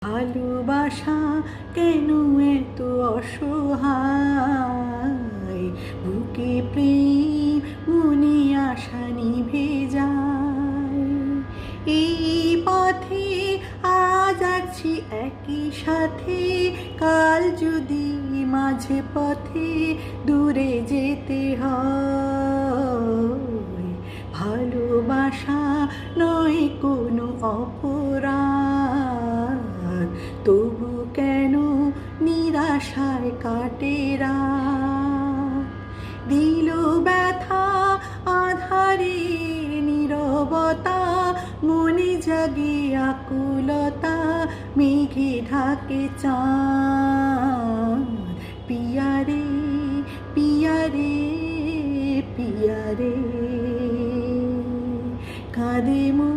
ভালোবাসা কেন এত অসহায়, বুকে প্রেম মনে আশা নিভে যায়। এই পথে আজ আছি একই সাথে, কাল যদি মাঝে পথে দূরে যেতে হয়। ভালোবাসা নয় কোনো অপরাধ, তবু কেন নিরাশায় কাটে রাত। দিল ব্যথা আধারে নীরবতা, মনে জাগে আকুলতা, মেঘে ঢাকে চাঁদ। পিয়ারে পিয়ারে পিয়ারে, কাঁদে মন।